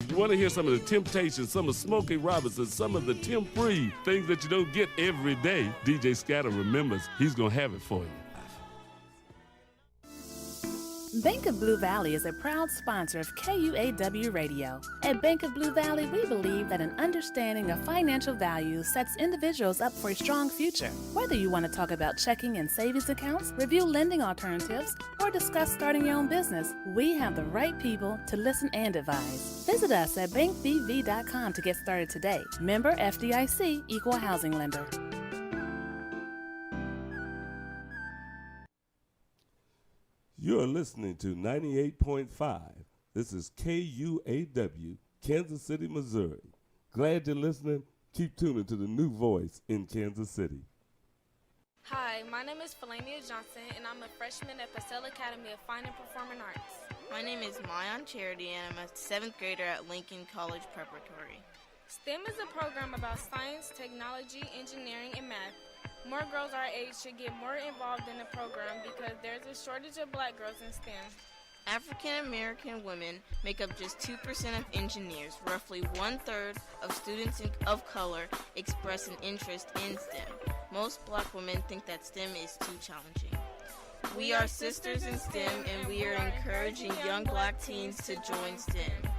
You want to hear some of the Temptations, some of Smokey Robinson, some of the Tim Free, things that you don't get every day. DJ Scatter remembers he's going to have it for you. Bank of Blue Valley is a proud sponsor of KUAW Radio. At Bank of Blue Valley, we believe that an understanding of financial values sets individuals up for a strong future. Whether you want to talk about checking and savings accounts, review lending alternatives, or discuss starting your own business, we have the right people to listen and advise. Visit us at bankbv.com to get started today. Member FDIC, Equal Housing Lender. You're listening to 98.5. This is KUAW, Kansas City, Missouri. Glad you're listening. Keep tuning to the new voice in Kansas City. Hi, my name is Felania Johnson, and I'm a freshman at Purcell Academy of Fine and Performing Arts. My name is Mayan Charity, and I'm a 7th grader at Lincoln College Preparatory. STEM is a program about science, technology, engineering, and math. More girls our age should get more involved in the program because there's a shortage of black girls in STEM. African American women make up just 2% of engineers. Roughly 1/3 of students of color express an interest in STEM. Most black women think that STEM is too challenging. We are sisters in STEM, and we are encouraging young black teens to join STEM.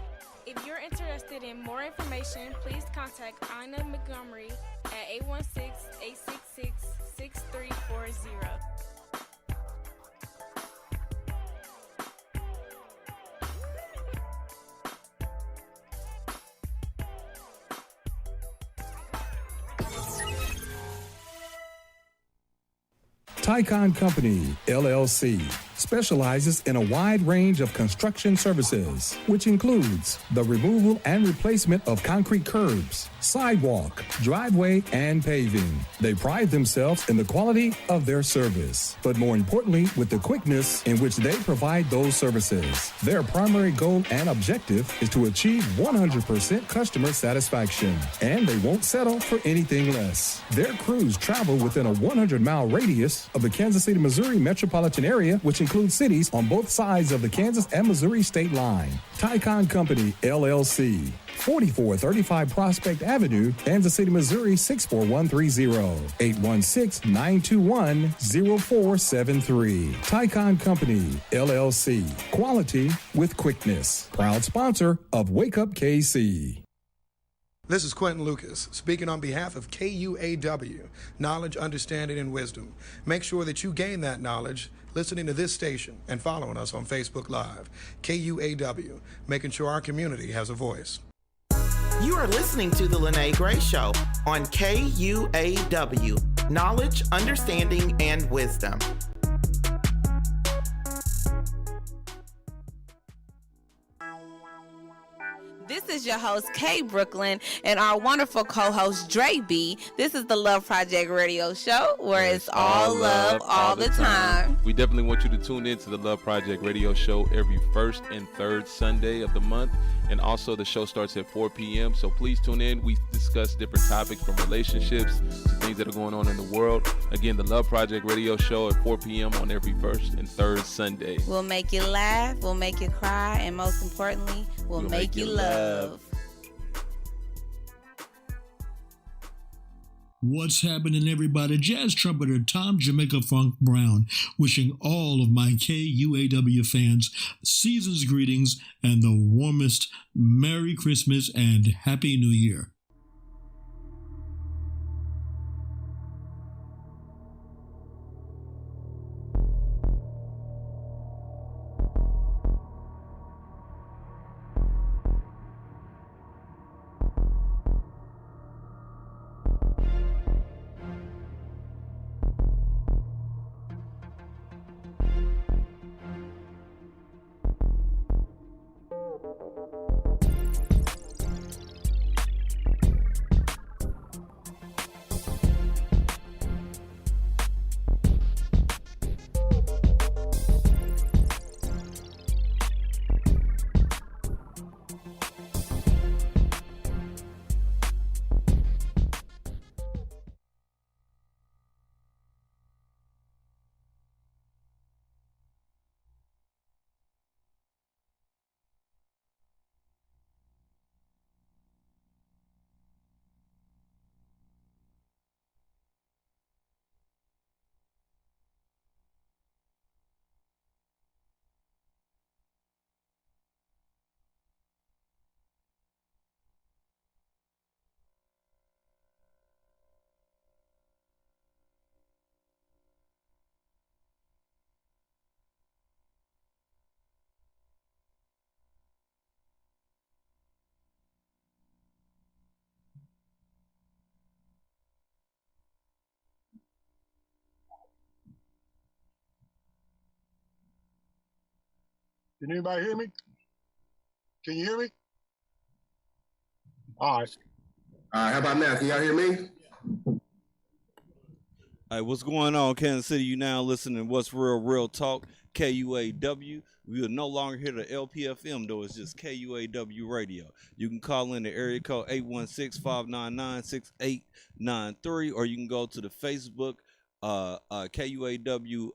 If you're interested in more information, please contact Ina Montgomery at 816-866-6340. Tycon Company, LLC, specializes in a wide range of construction services, which includes the removal and replacement of concrete curbs, sidewalk, driveway, and paving. They pride themselves in the quality of their service, but more importantly, with the quickness in which they provide those services. Their primary goal and objective is to achieve 100% customer satisfaction, and they won't settle for anything less. Their crews travel within a 100-mile radius of the Kansas City, Missouri metropolitan area, which includes cities on both sides of the Kansas and Missouri state line. Tycon Company, LLC, 4435 Prospect Avenue, Kansas City, Missouri, 64130, 816-921-0473. Tycon Company, LLC, quality with quickness. Proud sponsor of Wake Up KC. This is Quentin Lucas, speaking on behalf of KUAW, Knowledge, Understanding, and Wisdom. Make sure that you gain that knowledge listening to this station and following us on Facebook Live. KUAW, making sure our community has a voice. You are listening to The Lene Gray Show on KUAW, Knowledge, Understanding, and Wisdom. This is your host, Kay Brooklyn, and our wonderful co-host, Dre B. This is the Love Project Radio Show, where it's all love, all the time. We definitely want you to tune in to the Love Project Radio Show every first and third Sunday of the month. And also the show starts at 4 p.m. So please tune in. We discuss different topics from relationships to things that are going on in the world. Again, the Love Project Radio Show at 4 p.m. on every first and third Sunday. We'll make you laugh, we'll make you cry, and most importantly, we'll make you love. What's happening, everybody? Jazz trumpeter Tom Jamaica Funk Brown wishing all of my KUAW fans season's greetings and the warmest Merry Christmas and Happy New Year. Can anybody hear me? Can you hear me? All right. All right, how about now? Can y'all hear me? All right, what's going on, Kansas City? You now listening to What's Real Talk, KUAW. We are no longer here to LPFM, though. It's just KUAW Radio. You can call in the area code 816-599-6893, or you can go to the Facebook KUAW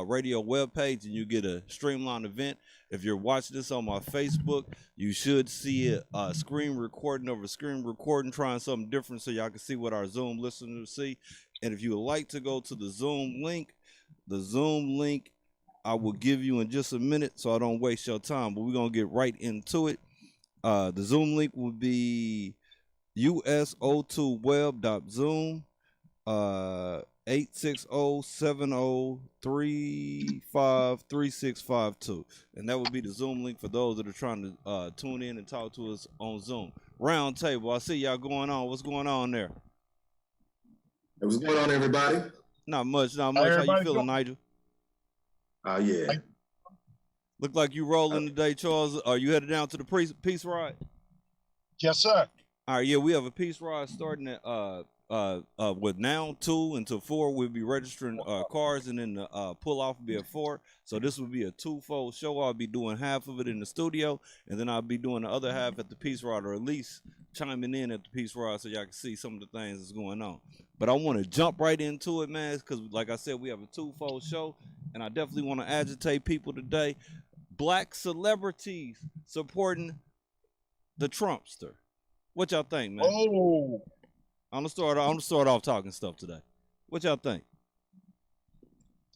radio webpage, and you get a streamlined event. If you're watching this on my Facebook, you should see a screen recording over screen recording, trying something different so y'all can see what our Zoom listeners see. And if you would like to go to the Zoom link I will give you in just a minute so I don't waste your time, but we're going to get right into it. The Zoom link will be uso2web.zoom 860-703-3652, and that would be the Zoom link for those that are trying to tune in and talk to us on Zoom. Round table, I see y'all going on. What's going on there? What's going on, everybody? Not much. How you feeling, Nigel? Yeah. Look like you rolling today, Charles. Are you headed down to the peace ride? Yes, sir. All right, yeah, we have a peace ride starting at with now 2 until 4. We'll be registering cars, and then the pull off will be at 4. So this will be a twofold show. I'll be doing half of it in the studio, and then I'll be doing the other half at the peace ride, or at least chiming in at the peace ride so y'all can see some of the things that's going on. But I want to jump right into it, man, because like I said, we have a twofold show, and I definitely want to agitate people today. Black celebrities supporting the Trumpster. What y'all think, man? Oh, I'm gonna start off talking stuff today. What y'all think?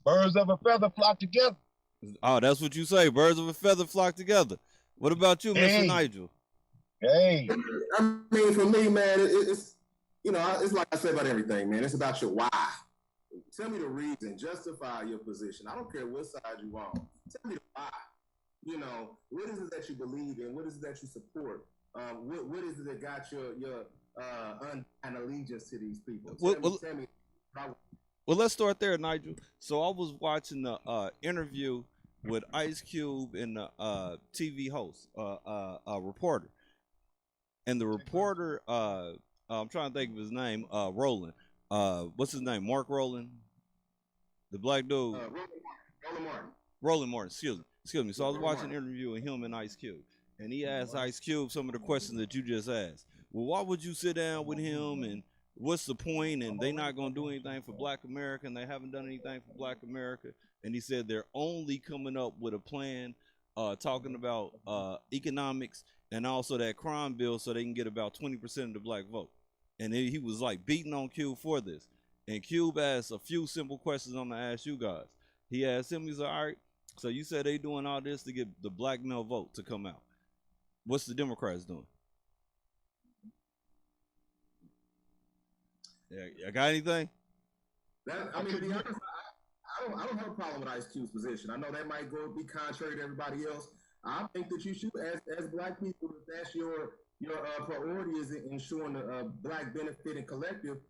birds of a feather flock together. Oh, that's what you say. Birds of a feather flock together. What about you, Hey. Mr. Nigel? Hey, I mean, for me, man, it's it's like I said about everything, man. It's about your why. Tell me the reason. Justify your position. I don't care what side you on. Tell me the why. What is it that you believe in? What is it that you support? What is it that got your an allegiance to these people? Tell me. Well, let's start there, Nigel. So I was watching the interview with Ice Cube and the TV host, reporter, and the reporter, I'm trying to think of his name, Roland. What's his name? Mark Roland, the black dude. Roland Martin. Roland Martin. Excuse me. So I was watching an interview with him and Ice Cube, and he asked Ice Cube some of the questions that you just asked. Well, why would you sit down with him, and what's the point? And they not gonna do anything for Black America, and they haven't done anything for Black America. And he said they're only coming up with a plan, talking about economics and also that crime bill, so they can get about 20% of the black vote. And he was like beating on Cube for this. And Cube asked a few simple questions I'm gonna ask you guys. He asked him, he's like, all right, so you said they doing all this to get the black male vote to come out. What's the Democrats doing? Yeah, you got anything? To be honest, I don't have a problem with Ice Cube's position. I know that might be contrary to everybody else. I think that you should, as black people, if that's your priority is ensuring the black benefit and collective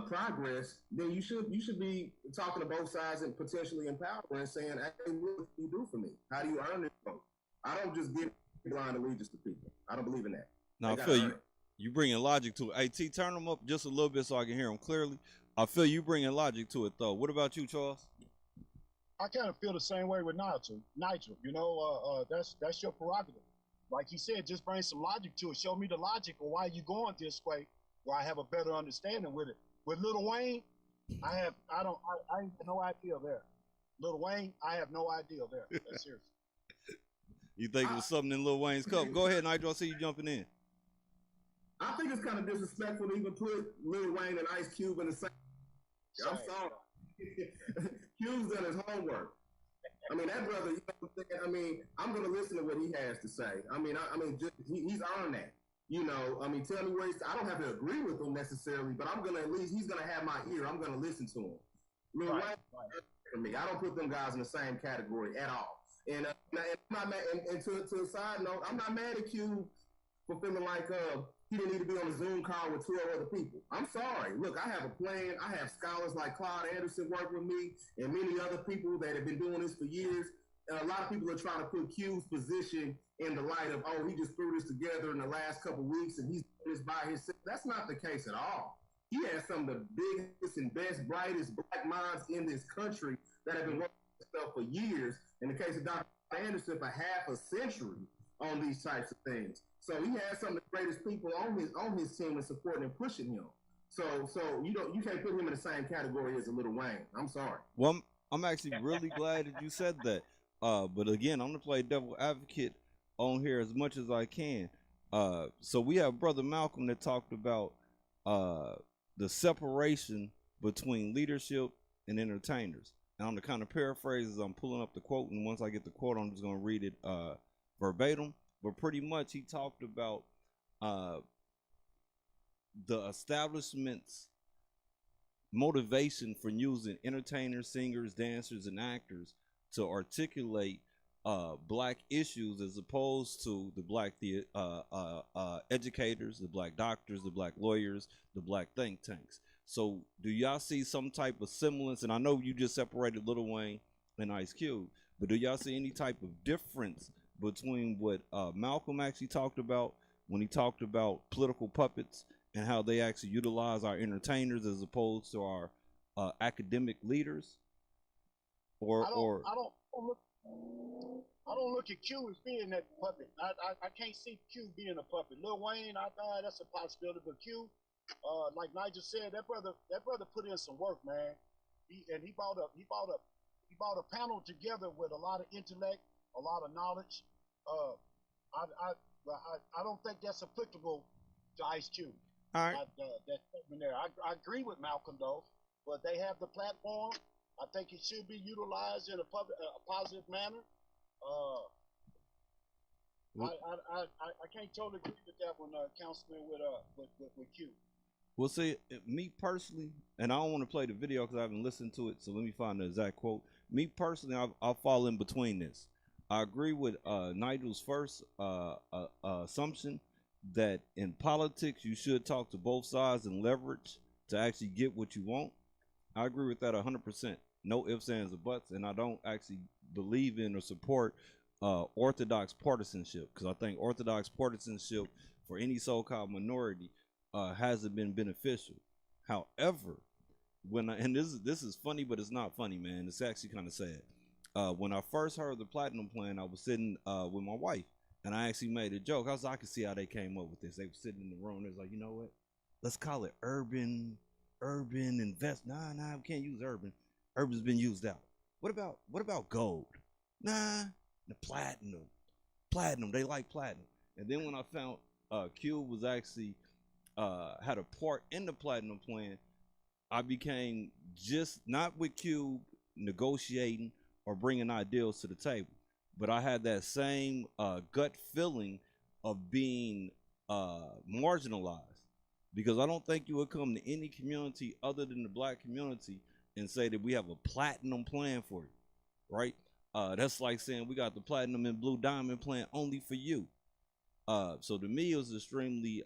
progress, then you should be talking to both sides and potentially empowering and saying, hey, what do you do for me? How do you earn this vote? I don't just give blind allegiance to people. I don't believe in that. No, I feel you. You bringing logic to it. Hey, T, turn them up just a little bit so I can hear them clearly. I feel you bringing logic to it, though. What about you, Charles? I kind of feel the same way with Nigel. That's your prerogative. Like he said, just bring some logic to it. Show me the logic of why you going this way, where I have a better understanding with it. With Lil Wayne, I have no idea there. Lil Wayne, I have no idea there. That's serious. You think it was something in Lil Wayne's cup? Go ahead, Nigel. I see you jumping in. I think it's kind of disrespectful to even put Lil Wayne and Ice Cube in the same. I'm sorry. Cube's done his homework. I mean, that brother, you know what I'm saying? I mean, I'm going to listen to what he has to say. He's earned that. Tell me where I don't have to agree with him necessarily, but I'm going to he's going to have my ear. I'm going to listen to him. Lil Wayne, for me, I don't put them guys in the same category at all. And to a side note, I'm not mad at Cube for feeling like he didn't need to be on a Zoom call with 12 other people. I'm sorry. Look, I have a plan. I have scholars like Claude Anderson work with me and many other people that have been doing this for years. And a lot of people are trying to put Q's position in the light of, oh, he just threw this together in the last couple of weeks and he's doing this by himself. That's not the case at all. He has some of the biggest and best, brightest black minds in this country that have been working on this stuff for years. In the case of Dr. Anderson, for half a century on these types of things. So he has some of the greatest people on his team and supporting and pushing him. So you can't put him in the same category as a Lil Wayne. I'm sorry. Well, I'm actually really glad that you said that. But again, I'm gonna play devil advocate on here as much as I can. So we have Brother Malcolm that talked about the separation between leadership and entertainers. And I'm the kind of paraphrases, I'm pulling up the quote, and once I get the quote, I'm just gonna read it verbatim. But pretty much he talked about the establishment's motivation for using entertainers, singers, dancers, and actors to articulate black issues as opposed to the black educators, the black doctors, the black lawyers, the black think tanks. So do y'all see some type of semblance? And I know you just separated Lil Wayne and Ice Cube, but do y'all see any type of difference between what Malcolm actually talked about when he talked about political puppets and how they actually utilize our entertainers as opposed to our academic leaders? I don't look at Q as being that puppet. I can't see Q being a puppet. Lil Wayne, that's a possibility, but Q, like Nigel said, that brother put in some work, man. He brought a panel together with a lot of intellect, a lot of knowledge. I don't think that's applicable to Ice Cube. All right. That statement there. I agree with Malcolm though, but they have the platform. I think it should be utilized in a positive manner. I can't totally agree with that one, Councilman, with Q. Well, see, me personally, and I don't want to play the video because I haven't listened to it, so let me find the exact quote. Me personally, I'll fall in between this. I agree with Nigel's first assumption that in politics you should talk to both sides and leverage to actually get what you want. I agree with that 100%. No ifs, ands, or buts, and I don't actually believe in or support orthodox partisanship, because I think orthodox partisanship for any so-called minority hasn't been beneficial. However, and this is funny, but it's not funny, man. It's actually kind of sad. When I first heard the Platinum Plan, I was sitting with my wife, and I actually made a joke. I could see how they came up with this. They were sitting in the room. They was like, you know what? Let's call it urban invest. Nah, we can't use urban. Urban's been used out. What about gold? Nah, the platinum. They like platinum. And then when I found Cube was actually had a part in the Platinum Plan, I became just not with Cube negotiating or bringing ideals to the table, but I had that same gut feeling of being marginalized, because I don't think you would come to any community other than the black community and say that we have a platinum plan for you, right? That's like saying we got the platinum and blue diamond plan only for you. So to me, it was extremely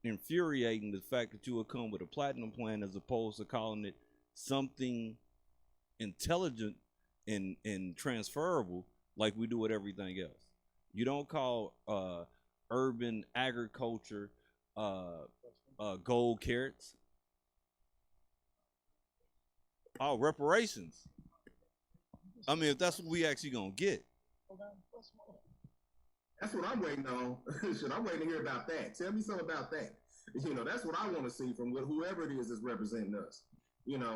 infuriating the fact that you would come with a platinum plan as opposed to calling it something intelligent and transferable like we do with everything else. You don't call urban agriculture gold carrots. Oh, reparations. I mean, if that's what we actually gonna get. That's what I'm waiting on. Shit, I'm waiting to hear about that. Tell me something about that. That's what I want to see from whoever it is that's representing us.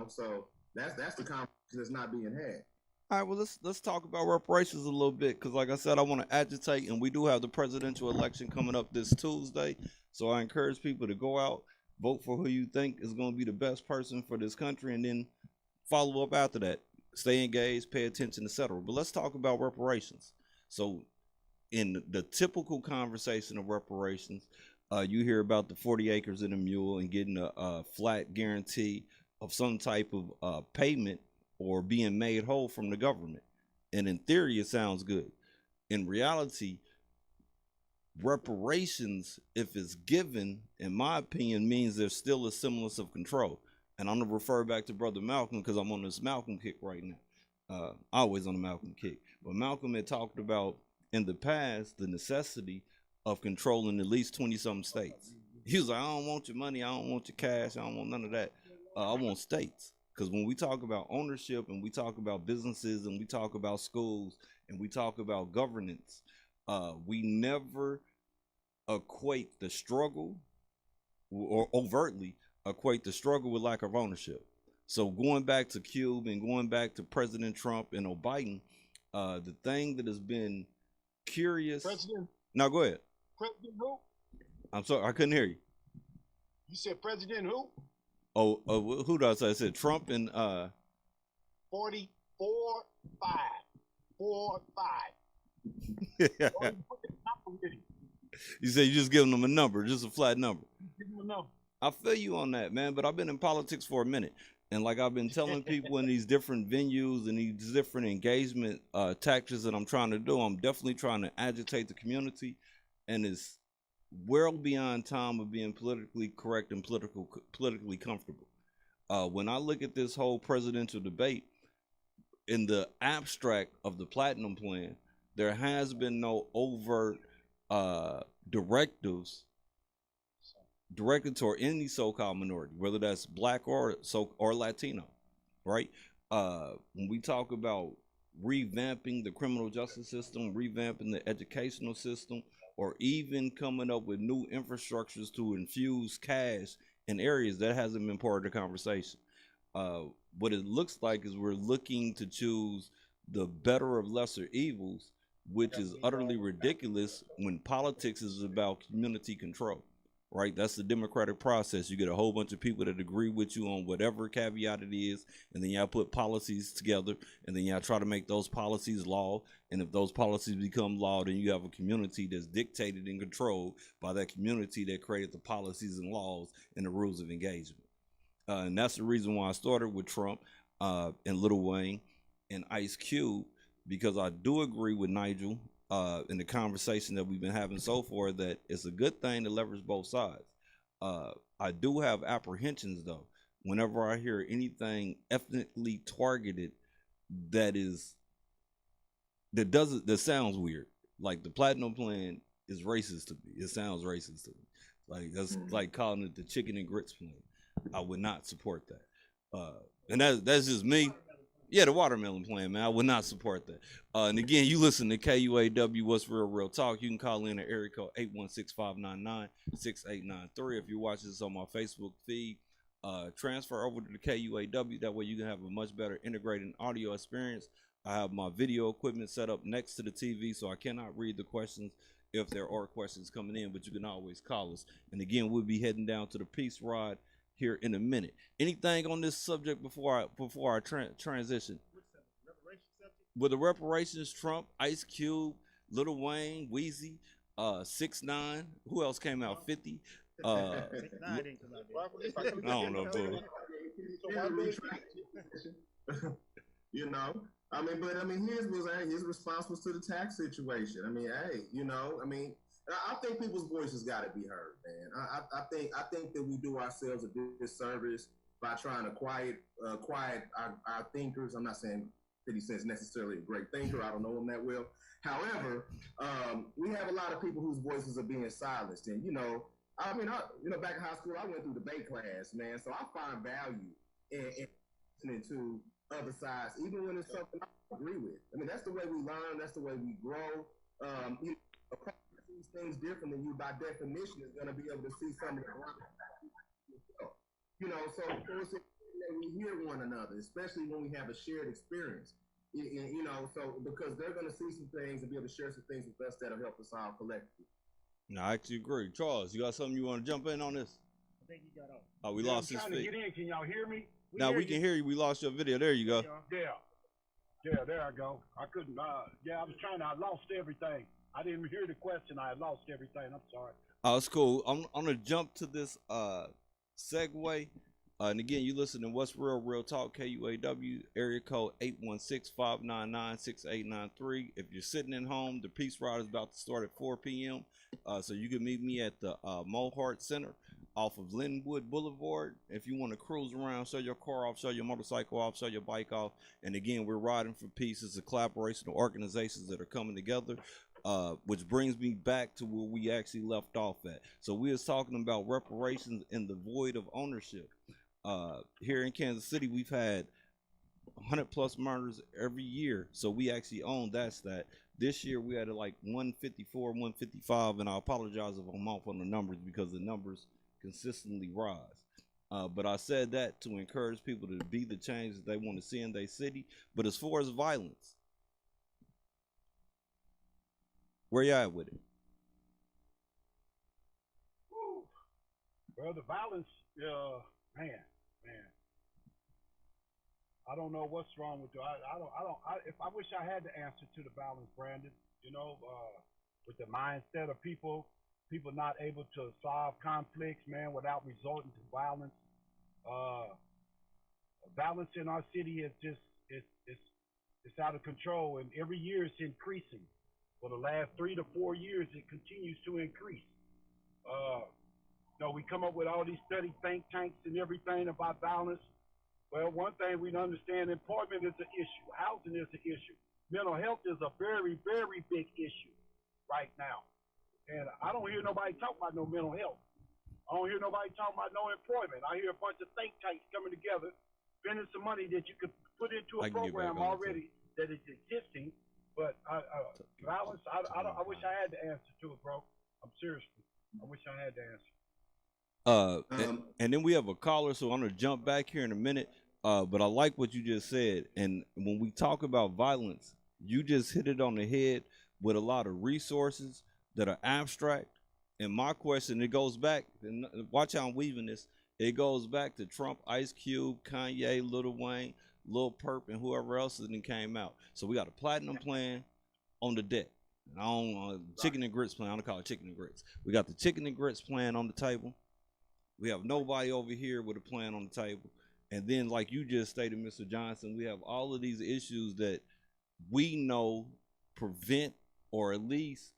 So that's the conversation that's not being had. All right, well, let's talk about reparations a little bit, because like I said, I want to agitate, and we do have the presidential election coming up this Tuesday. So I encourage people to go out, vote for who you think is going to be the best person for this country, and then follow up after that. Stay engaged, pay attention, etc. But let's talk about reparations. So in the typical conversation of reparations, you hear about the 40 acres and a mule and getting a flat guarantee of some type of payment or being made whole from the government. And in theory, it sounds good. In reality, reparations, if it's given, in my opinion, means there's still a semblance of control. And I'm going to refer back to Brother Malcolm because I'm on this Malcolm kick right now. Always on the Malcolm kick. But Malcolm had talked about in the past the necessity of controlling at least 20-something states. He was like, I don't want your money, I don't want your cash, I don't want none of that. I want states. Because when we talk about ownership and we talk about businesses and we talk about schools and we talk about governance, we never equate the struggle or overtly equate the struggle with lack of ownership. So going back to Cube and going back to President Trump and Biden, the thing that has been curious. President. Now go ahead. President who? I'm sorry, I couldn't hear you. You said President who? Oh, who did I say? I said Trump and 44, 5. 4, 5. You say you just giving them a number, just a flat number. Give them a number. I feel you on that, man, but I've been in politics for a minute. And like I've been telling people in these different venues and these different engagement tactics that I'm trying to do, I'm definitely trying to agitate the community. And it's well beyond time of being politically correct and politically comfortable. When I look at this whole presidential debate, in the abstract of the Platinum Plan, there has been no overt directives directed toward any so-called minority, whether that's black or Latino, right? When we talk about revamping the criminal justice system, revamping the educational system, or even coming up with new infrastructures to infuse cash in areas, that hasn't been part of the conversation. What it looks like is we're looking to choose the better of lesser evils, which is utterly ridiculous when politics is about community control. Right, that's the democratic process. You get a whole bunch of people that agree with you on whatever caveat it is, and then y'all put policies together, and then y'all try to make those policies law. And if those policies become law, then you have a community that's dictated and controlled by that community that created the policies and laws and the rules of engagement. And that's the reason why I started with Trump and Lil Wayne and Ice Cube, because I do agree with Nigel in the conversation that we've been having so far, that it's a good thing to leverage both sides. I do have apprehensions though, whenever I hear anything ethnically targeted that sounds weird. Like the Platinum Plan is racist to me. It sounds racist to me. Like that's like calling it the chicken and grits plan. I would not support that. And that's just me. Yeah, the watermelon plan, man. I would not support that. And again, you listen to KUAW, What's Real Talk. You can call in at area code 816-599-6893. If you're watching this on my Facebook feed, transfer over to the KUAW. That way you can have a much better integrated audio experience. I have my video equipment set up next to the TV, so I cannot read the questions if there are questions coming in, but you can always call us. And again, we'll be heading down to the Peace Rod here in a minute. Anything on this subject before I transition? With the reparations, Trump, Ice Cube, Lil Wayne, Weezy, 6ix9ine, who else came out? 50. I don't know, bro. You know, I mean, but I mean, his response was to the tax situation. I mean, hey, you know, I mean, I think people's voices got to be heard, man. I think that we do ourselves a disservice by trying to quiet our thinkers. I'm not saying 50 Cent's necessarily a great thinker. I don't know him that well. However, we have a lot of people whose voices are being silenced. And you know, I mean, back in high school, I went through debate class, man. So I find value in listening to other sides, even when it's something I agree with. I mean, that's the way we learn. That's the way we grow. You know, a person that sees things different than you, by definition, is going to be able to see some of the ground. You know, so it's important that we hear one another, especially when we have a shared experience. You know, so because they're going to see some things and be able to share some things with us that'll help us all collectively. No, I actually agree. Charles, you got something you want to jump in on this? I think he got off. Oh, we lost his feed. Get in. Can y'all hear me? Now we can hear you. We lost your video. There you go. Yeah, there I go. I couldn't. I was trying. I lost everything. I didn't hear the question. I lost everything. I'm sorry. Oh, it's cool. I'm gonna jump to this segue. And again, you listen to What's Real Talk, KUAW, area code 816-599-6893. If you're sitting at home, the Peace Ride is about to start at 4 p.m. So you can meet me at the Mohart Center. off of Linwood Boulevard. If you want to cruise around, show your car off, show your motorcycle off, show your bike off. And again, we're riding for peace. It's a collaboration of organizations that are coming together, which brings me back to where we actually left off at. So we was talking about reparations in the void of ownership. Here in Kansas City, we've had 100 plus murders every year. So we actually own that stat. This year we had like 154, 155, and I apologize if I'm off on the numbers because the numbers consistently rise. But I said that to encourage people to be the change that they want to see in their city. But as far as violence, where you at with it? Well, the violence, man. I don't know what's wrong with you. I wish I had the answer to the balance, Brandon. You know, with the mindset of people not able to solve conflicts, man, without resorting to violence. Violence in our city is just it's out of control, and every year it's increasing. For the last 3 to 4 years, it continues to increase. We come up with all these study think tanks and everything about violence. Well, one thing we understand, employment is an issue. Housing is an issue. Mental health is a very, very big issue right now. And I don't hear nobody talk about no mental health. I don't hear nobody talking about no employment. I hear a bunch of think tanks coming together, spending some money that you could put into a program already that is existing. But violence, I wish I had the answer to it, bro. I'm seriously. I wish I had the answer. And then we have a caller, so I'm gonna jump back here in a minute. But I like what you just said. And when we talk about violence, you just hit it on the head with a lot of resources that are abstract. And my question, it goes back, and watch how I'm weaving this. It goes back to Trump, Ice Cube, Kanye, Lil Wayne, Lil Perp, and whoever else that came out. So we got a platinum plan on the deck. I don't chicken and grits plan. I don't call it chicken and grits. We got the chicken and grits plan on the table. We have nobody over here with a plan on the table. And then, like you just stated, Mr. Johnson, we have all of these issues that we know prevent or at least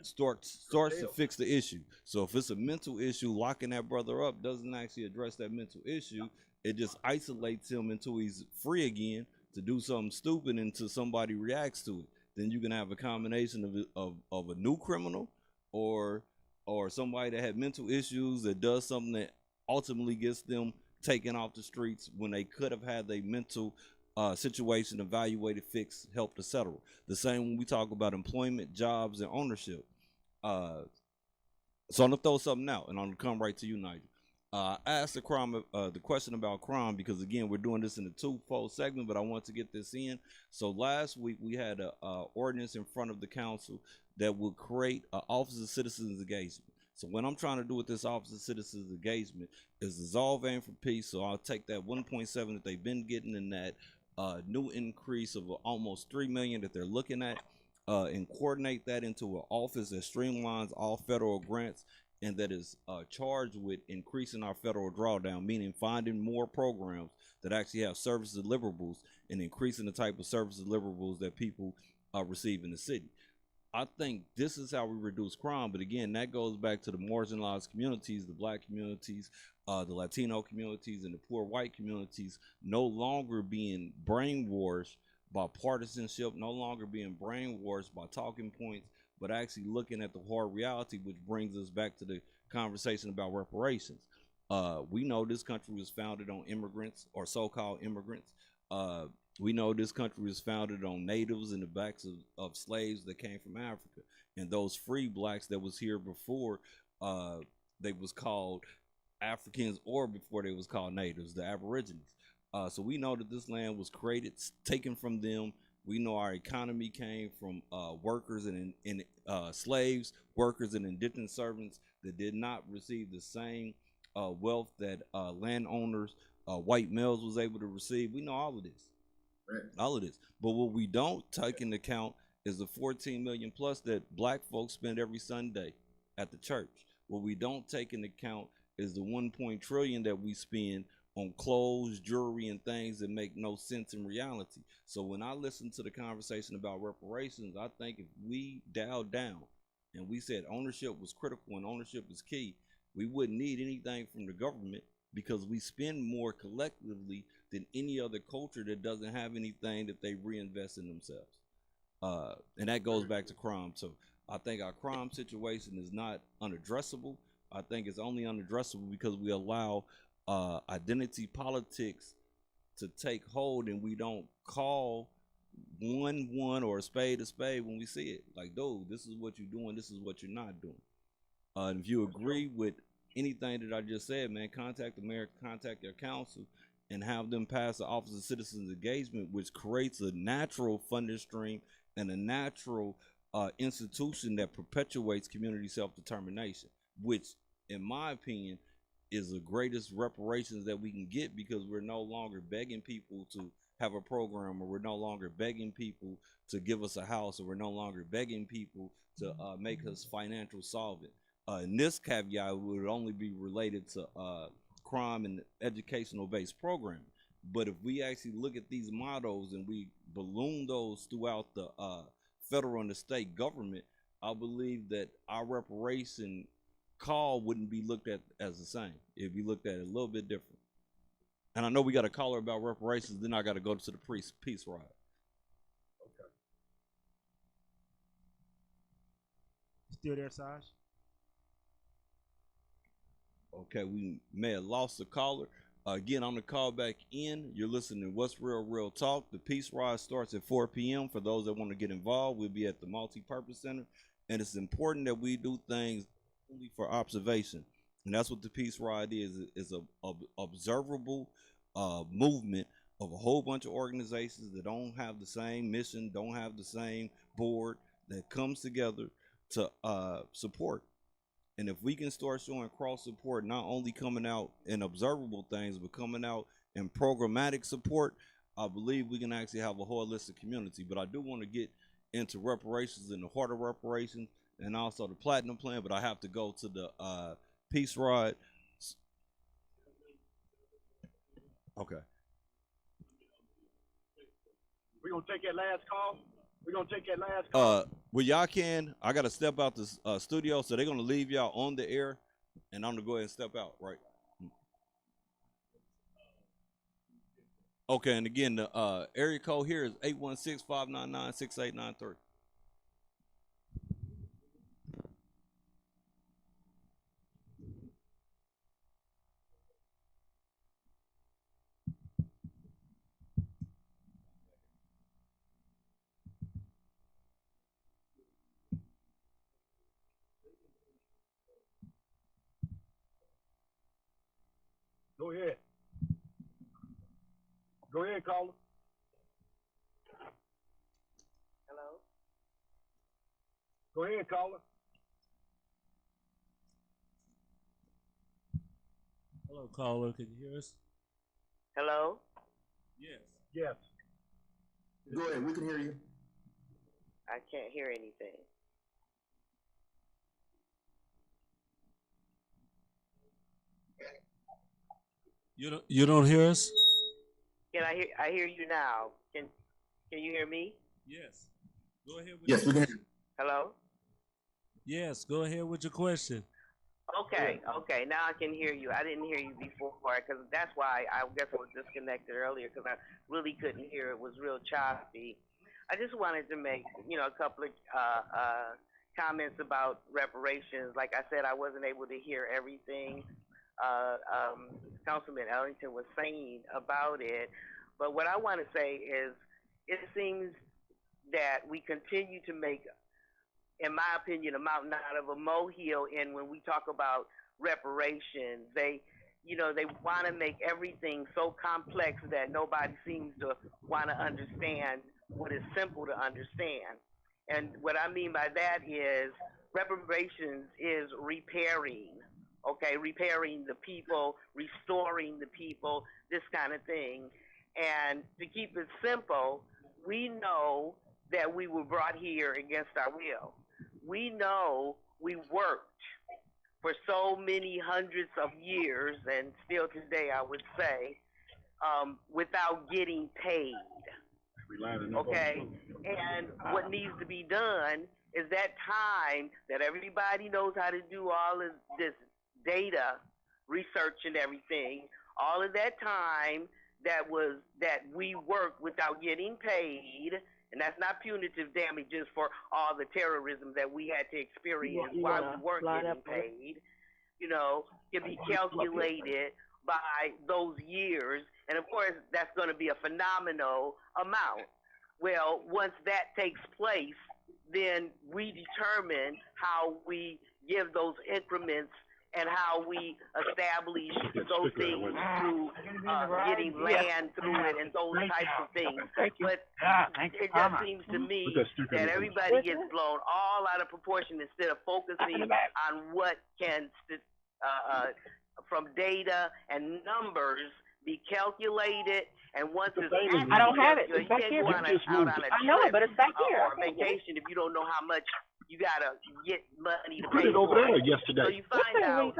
starts to fix the issue. So if it's a mental issue, locking that brother up doesn't actually address that mental issue. It just isolates him until he's free again to do something stupid until somebody reacts to it. Then you can have a combination of a new criminal or somebody that had mental issues that does something that ultimately gets them taken off the streets when they could have had their mental situation evaluated, fixed, helped to settle. The same when we talk about employment, jobs, and ownership. So I'm gonna throw something out, and I'm gonna come right to you, Nigel. I asked the question about crime because again we're doing this in a twofold segment, but I want to get this in. So last week we had a ordinance in front of the council that would create an Office of Citizens Engagement. So what I'm trying to do with this Office of Citizens Engagement is dissolve Aim for Peace. So I'll take that 1.7 that they've been getting in that new increase of almost $3 million that they're looking at, and coordinate that into an office that streamlines all federal grants and that is charged with increasing our federal drawdown, meaning finding more programs that actually have service deliverables and increasing the type of service deliverables that people receive in the city. I think this is how we reduce crime, but again, that goes back to the marginalized communities, the black communities, the Latino communities, and the poor white communities no longer being brainwashed by partisanship, no longer being brainwashed by talking points, but actually looking at the hard reality, which brings us back to the conversation about reparations. We know this country was founded on immigrants or so-called immigrants. We know this country was founded on natives and the backs of slaves that came from Africa. And those free blacks that was here before they was called Africans or before they was called natives, the Aborigines. So we know that this land was created, taken from them. We know our economy came from workers and slaves, workers and indentured servants that did not receive the same wealth that landowners, white males was able to receive. We know all of this. Right. All of this. But what we don't take into account is the 14 million plus that black folks spend every Sunday at the church. What we don't take into account is the 1 trillion that we spend on clothes, jewelry, and things that make no sense in reality. So when I listen to the conversation about reparations, I think if we dialed down and we said ownership was critical and ownership is key, we wouldn't need anything from the government because we spend more collectively than any other culture that doesn't have anything that they reinvest in themselves. And that goes back to crime. So I think our crime situation is not unaddressable. I think it's only unaddressable because we allow identity politics to take hold, and we don't call one or a spade when we see it. Like, dude, this is what you're doing, this is what you're not doing. And if you agree with anything that I just said, man, contact the mayor, contact your council, and have them pass the Office of Citizens Engagement, which creates a natural funding stream and a natural institution that perpetuates community self-determination, which, in my opinion, is the greatest reparations that we can get, because we're no longer begging people to have a program, or we're no longer begging people to give us a house, or we're no longer begging people to make us financial solvent. And this caveat would only be related to crime and educational based programming. But if we actually look at these models and we balloon those throughout the federal and the state government, I believe that our reparation call wouldn't be looked at as the same. It'd be looked at a little bit different. And I know we got a caller about reparations, then I got to go to the peace ride. Okay. Still there, Saj? Okay, we may have lost the caller. Again, I'm going to call back in. You're listening to What's Real Talk. The Peace Ride starts at 4 p.m. For those that want to get involved, we'll be at the Multi-Purpose Center. And it's important that we do things only for observation. And that's what the Peace Ride is a observable movement of a whole bunch of organizations that don't have the same mission, don't have the same board, that comes together to support. And if we can start showing cross support, not only coming out in observable things, but coming out in programmatic support, I believe we can actually have a holistic community. But I do want to get into reparations and the heart of reparations, and also the platinum plan, but I have to go to the peace ride. Okay. We're going to take that last call. We're going to take that last call. Well, y'all can. I got to step out the studio, so they're going to leave y'all on the air, and I'm going to go ahead and step out, right? Okay, and again, the area code here is 816-599-6893. Go ahead. Go ahead, caller. Hello? Go ahead, caller. Hello, caller. Can you hear us? Hello? Yes. Yes. Go ahead. We can hear you. I can't hear anything. You don't hear us? I hear you now. Can you hear me? Yes. Go ahead with Yes, we can hear you. Hello? Yes, go ahead with your question. Okay, now I can hear you. I didn't hear you before, because that's why I guess I was disconnected earlier, because I really couldn't hear. It was real choppy. I just wanted to make, a couple of comments about reparations. Like I said, I wasn't able to hear everything Councilman Ellington was saying about it. But what I want to say is, it seems that we continue to make, in my opinion, a mountain out of a molehill. And when we talk about reparations, they want to make everything so complex that nobody seems to want to understand what is simple to understand. And what I mean by that is, reparations is repairing, repairing the people, restoring the people, this kind of thing. And to keep it simple, we know that we were brought here against our will. We know we worked for so many hundreds of years, and still today, I would say, without getting paid. Okay? And what needs to be done is that time that everybody knows how to do all of this data research and everything, all of that time that we worked without getting paid, and that's not punitive damages for all the terrorism that we had to experience while we weren't getting paid, can be calculated by those years. And of course, that's going to be a phenomenal amount. Well, once that takes place, then we determine how we give those increments and how we establish those things through getting land through it and those types of things. But it just seems to me that everybody gets blown all out of proportion instead of focusing on what can, from data and numbers, be calculated. And once it's actually, I don't have it. You can't go out on a trip but it's back here. or a vacation if you don't know how much you gotta get money to Put pay it over for there it. yesterday. So you find out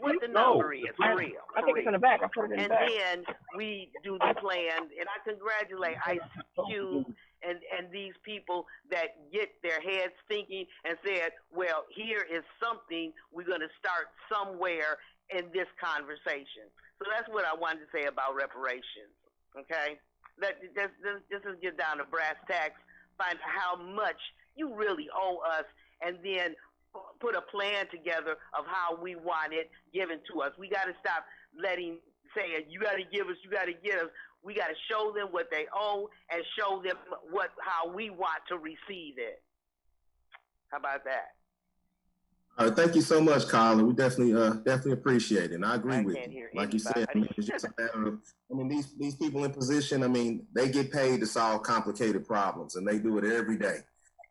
what the number is for real. I think it's in the back. I put it in the And back. then we do the plan, and I congratulate Ice Cube and these people that get their heads thinking and said, well, here is something we're going to start somewhere in this conversation. So that's what I wanted to say about reparations, okay? This is get down to brass tacks, find out how much you really owe us, and then put a plan together of how we want it given to us. We got to stop saying, you got to give us, you got to get us. We got to show them what they owe and show them how we want to receive it. How about that? All right, thank you so much, Colin. We definitely appreciate it. And I agree with you. Like you said, it's just a matter of, these people in position, they get paid to solve complicated problems, and they do it every day.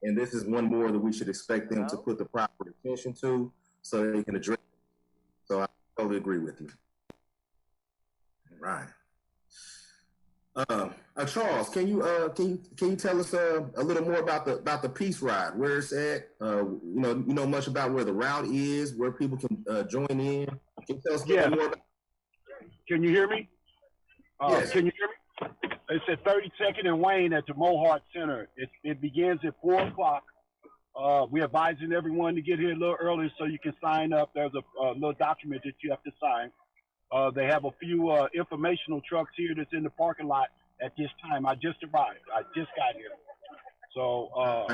And this is one more that we should expect them to put the proper attention to so they can address it. So I totally agree with you. Right. Charles, can you tell us a little more about the peace ride, where it's at? You know much about where the route is, where people can join in. Can you tell us a little more about? Can you hear me? Yes. Can you hear me? It's at 32nd and Wayne at the Mohawk Center. It begins at 4 o'clock. We're advising everyone to get here a little early so you can sign up. There's a little document that you have to sign. They have a few informational trucks here that's in the parking lot at this time. I just arrived. I just got here. So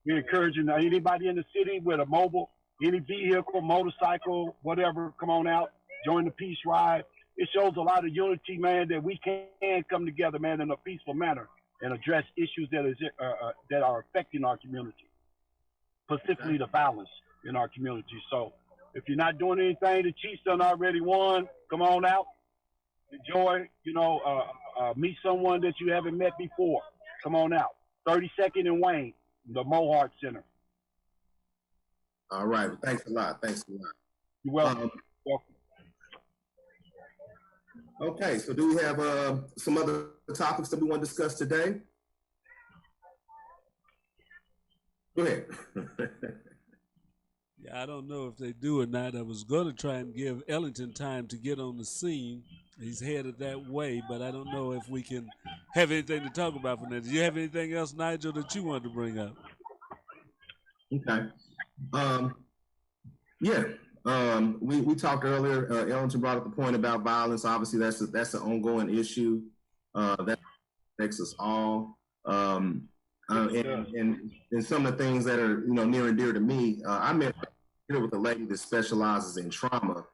we're encouraging anybody in the city with a mobile, any vehicle, motorcycle, whatever, come on out, join the peace ride. It shows a lot of unity, man, that we can come together, man, in a peaceful manner and address issues that are affecting our community, specifically the violence in our community. So if you're not doing anything, the Chiefs done already won. Come on out, enjoy, meet someone that you haven't met before. Come on out. 32nd and Wayne, the Mohawk Center. All right. Thanks a lot. You're welcome. Okay, so do we have some other topics that we want to discuss today? Go ahead. Yeah, I don't know if they do or not. I was going to try and give Ellington time to get on the scene. He's headed that way, but I don't know if we can have anything to talk about from that. Do you have anything else, Nigel, that you wanted to bring up? Okay. We talked earlier. Ellington brought up the point about violence. Obviously, that's an ongoing issue that affects us all. And some of the things that are near and dear to me. I met here with a lady that specializes in trauma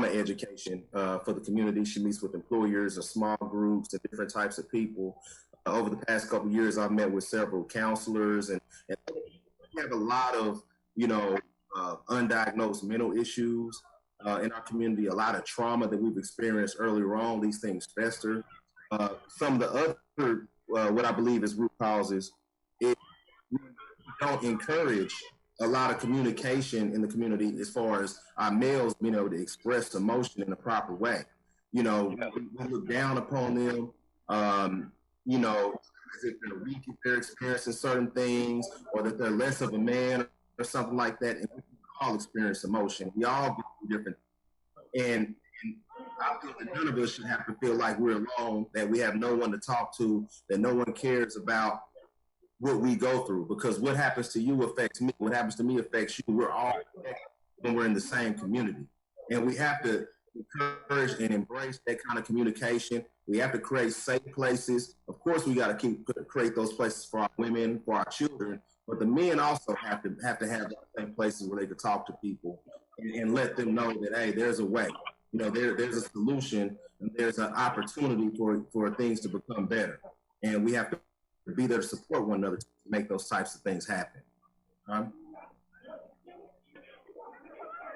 education for the community. She meets with employers and small groups and different types of people. Over the past couple of years, I've met with several counselors, and we have a lot of undiagnosed mental issues in our community, a lot of trauma that we've experienced earlier on. These things fester. Some of the other, what I believe is root causes, is we don't encourage a lot of communication in the community as far as our males being able to express emotion in a proper way. We look down upon them, as if they're weak if they're experiencing certain things, or that they're less of a man or something like that. And we all experience emotion. We all go through different, and I feel that none of us should have to feel like we're alone, that we have no one to talk to, that no one cares about what we go through, because what happens to you affects me. What happens to me affects you. We're all affected when we're in the same community. And we have to encourage and embrace that kind of communication. We have to create safe places. Of course, we got to create those places for our women, for our children, but the men also have to have those same places where they can talk to people and let them know that, hey, there's a way. There's a solution, and there's an opportunity for things to become better. And we have to be there to support one another to make those types of things happen.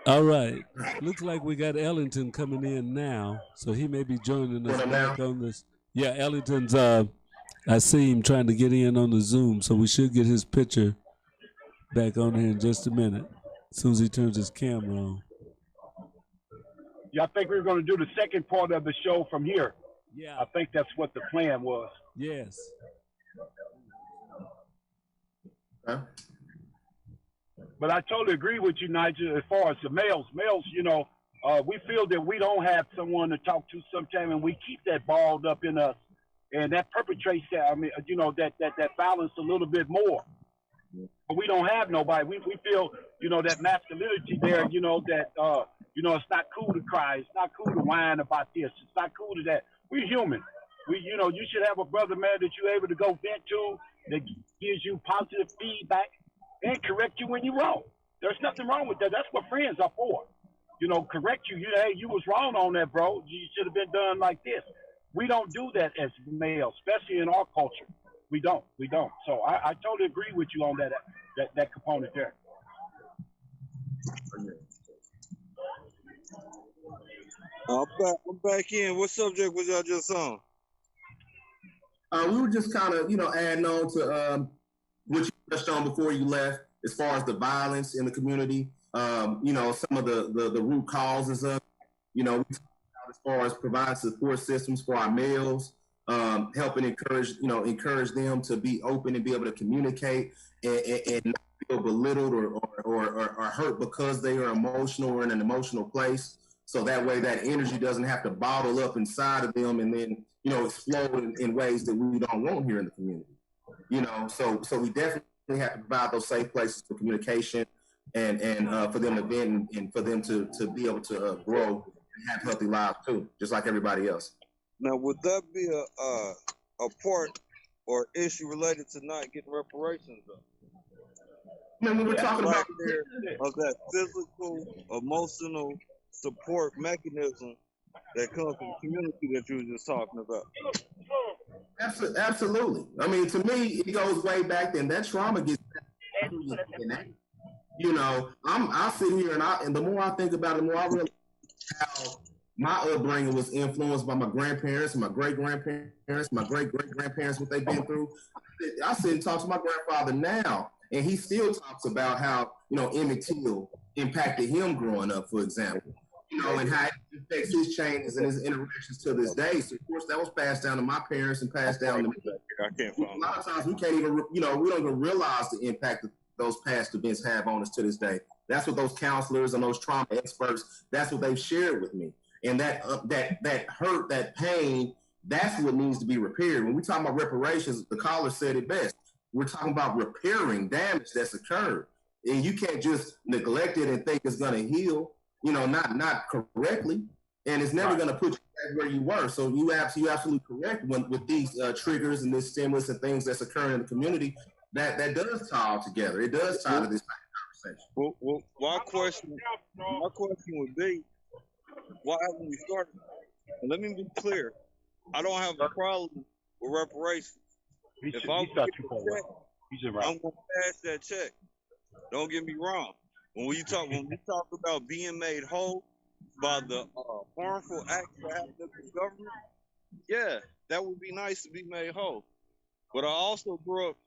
All right. Looks like we got Ellington coming in now, so he may be joining us back on this. Yeah, Ellington's, I see him trying to get in on the Zoom, so we should get his picture back on here in just a minute, as soon as he turns his camera on. Yeah, I think we were going to do the second part of the show from here. Yeah. I think that's what the plan was. Yes. Huh? But I totally agree with you, Nigel, as far as the males. Males, we feel that we don't have someone to talk to sometimes, and we keep that balled up in us, and that perpetrates that. I mean, that violence a little bit more. But we don't have nobody. We feel, that masculinity there. It's not cool to cry. It's not cool to whine about this. It's not cool to that. We're human. You should have a brother, man, that you're able to go vent to, that gives you positive feedback and correct you when you're wrong. There's nothing wrong with that. That's what friends are for. Correct you. Hey, you was wrong on that, bro. You should have been done like this. We don't do that as males, especially in our culture. We don't. So I totally agree with you on that component there. I'm back in. What subject was y'all just on? We were just kind of, adding on to what you touched on before you left, as far as the violence in the community. Some of the root causes of, we talked about as far as providing support systems for our males, helping encourage them to be open and be able to communicate and not feel belittled or hurt because they are emotional or in an emotional place. So that way that energy doesn't have to bottle up inside of them and then, explode in ways that we don't want here in the community. So we definitely have to provide those safe places for communication and for them to vent and for them to be able to grow and have healthy lives too, just like everybody else. Now, would that be a part or issue related to not getting reparations though? Man, we were talking about of that physical, emotional support mechanism that comes from the community that you were just talking about. Absolutely. I mean, to me, it goes way back then. That trauma gets I sit here and the more I think about it, the more I realize how my upbringing was influenced by my grandparents, my great-grandparents, my great-great-grandparents, what they've been through. I sit and talk to my grandfather now, and he still talks about how, Emmett Till impacted him growing up, for example. And how it affects his changes and his interactions to this day. So, of course, that was passed down to my parents and passed down to me. A lot of times we can't even, we don't even realize the impact that those past events have on us to this day. That's what those counselors and those trauma experts, that's what they've shared with me. And that hurt, that pain, that's what needs to be repaired. When we talk about reparations, the caller said it best. We're talking about repairing damage that's occurred. And you can't just neglect it and think it's going to heal. Not correctly, and it's never going to put you back where you were. So you're absolutely correct with these triggers and this stimulus and things that's occurring in the community. That does tie all together. It does tie to this conversation. Well, my question would be, why haven't we started? And let me be clear. I don't have a problem with reparations. If I'm going to pass that check. Don't get me wrong. When we talk about being made whole by the harmful acts that happen in the government, yeah, that would be nice to be made whole. But I also grew up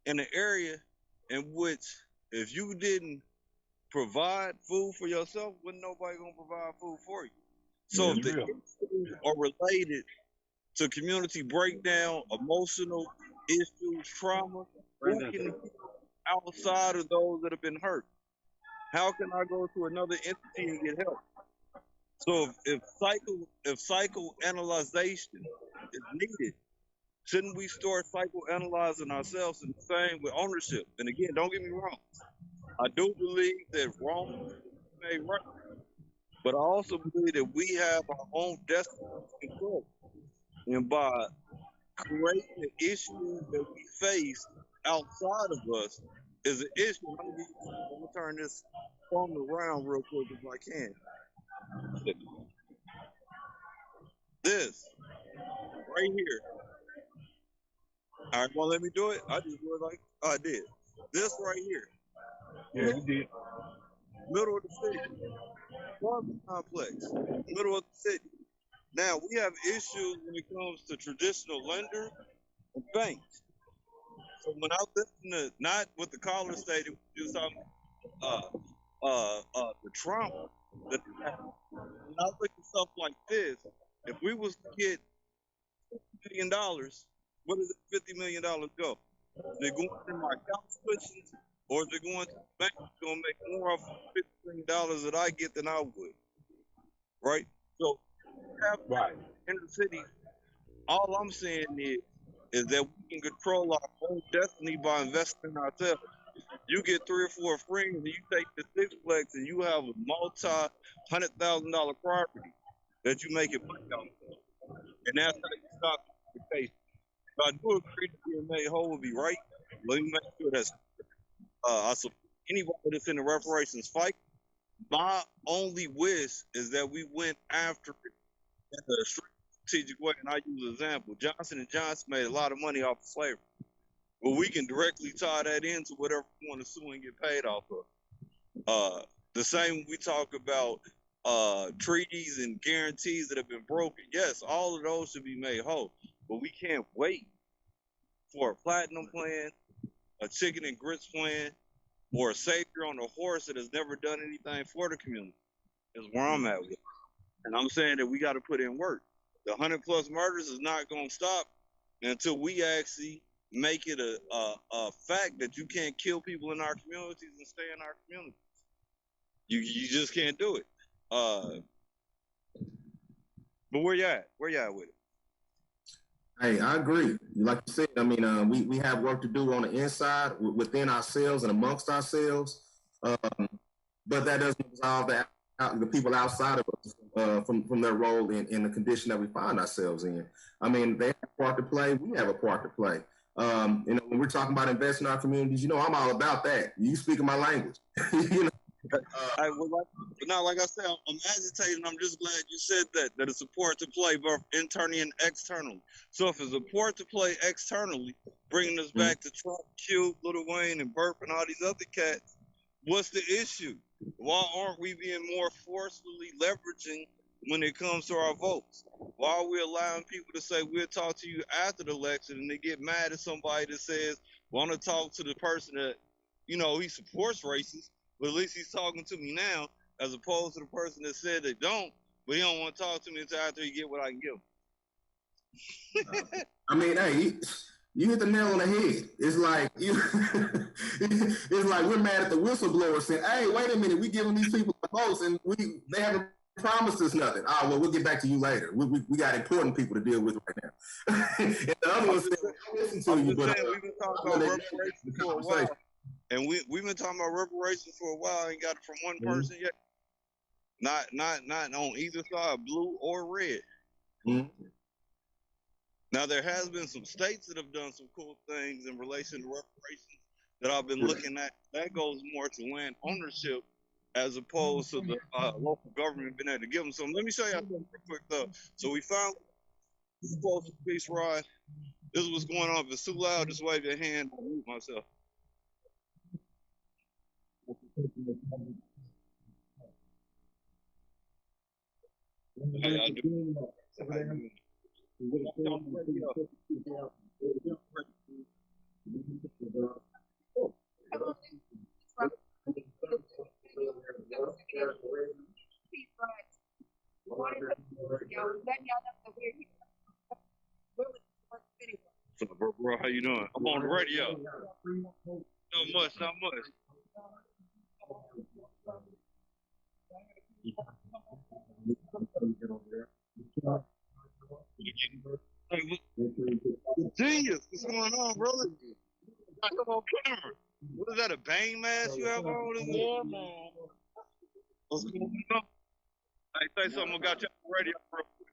in an area in which if you didn't provide food for yourself, wasn't nobody gonna provide food for you. So if the issues are related to community breakdown, emotional issues, trauma, who can outside of those that have been hurt? How can I go to another entity and get help? So if psychoanalyzation is needed, shouldn't we start psychoanalyzing ourselves in the same with ownership? And again, don't get me wrong. I do believe that wrong is made right. But I also believe that we have our own destiny to control. And by creating the issues that we face outside of us is an issue. I'm gonna turn this phone around real quick if I can. This right here. All right, well, let me do it. I just do it like I did. This right here. Yeah, you did. Middle of the city. Apartment complex. Middle of the city. Now, we have issues when it comes to traditional lenders and banks. So when I listen to, not what the caller stated, we was talking the Trump, that when I look at stuff like this, if we was to get $50 million, where does the $50 million go? Is it going to my couch cushions, or is it going to the bank that's going to make more off $50 million that I get than I would? Right? So, right in the city, all I'm saying is that we can control our own destiny by investing in ourselves. You get 3 or 4 friends, and you take the sixplex, and you have a multi-$100,000 property that you make it money off of. And that's how you stop the case. If I do agree that being made whole would be right, let me make sure that's I support anybody that's in the reparations fight. My only wish is that we went after it in a strategic way. And I use an example. Johnson & Johnson made a lot of money off of slavery. But we can directly tie that into whatever we want to sue and get paid off of. The same when we talk about treaties and guarantees that have been broken. Yes, all of those should be made whole. But we can't wait for a platinum plan, a chicken and grits plan, or a savior on a horse that has never done anything for the community. Is where I'm at with it. And I'm saying that we got to put in work. The 100+ murders is not going to stop until we actually make it a fact that you can't kill people in our communities and stay in our communities. You just can't do it. But where you at? Where you at with it? Hey, I agree. Like you said, I mean, we have work to do on the inside, within ourselves and amongst ourselves. But that doesn't absolve the people outside of us from their role in the condition that we find ourselves in. I mean, they have a part to play. We have a part to play. You know, when we're talking about investing in our communities, you know, I'm all about that. You speaking my language. You know? Like I said, I'm agitating. I'm just glad you said that it's a part to play both internally and externally. So if it's a part to play externally, bringing us back to Trump, Q, Lil Wayne, and Burp, and all these other cats, what's the issue? Why aren't we being more forcefully leveraging when it comes to our votes? Why are we allowing people to say, we'll talk to you after the election, and they get mad at somebody that says, want to talk to the person that, you know, he supports racists, but at least he's talking to me now, as opposed to the person that said they don't, but he don't want to talk to me until after he get what I can give him. I mean, hey, you hit the nail on the head. It's like it's like we're mad at the whistleblower saying, "Hey, wait a minute, we giving these people the votes and they haven't promised us nothing." Oh, well, we'll get back to you later. We got important people to deal with right now. And the other one said, "Listen to you," but we've been talking about reparations for a while, and we've been talking about reparations for a while. Ain't got it from one person yet. Not on either side, blue or red. Now, there has been some states that have done some cool things in relation to reparations that I've been looking at. That goes more to land ownership as opposed to the local government being able to give them some. Let me show you something real quick, though. So we found this close to Peace Ride. This is what's going on. If it's too loud, just wave your hand. I'll mute myself. How y'all doing? Bro, how you doing? I'm on the radio. Not much. Genius, what's going on, brother? Come on camera. What is that, a bang mask you have on? What is that? What's going on? Hey, say something got you on the radio real quick.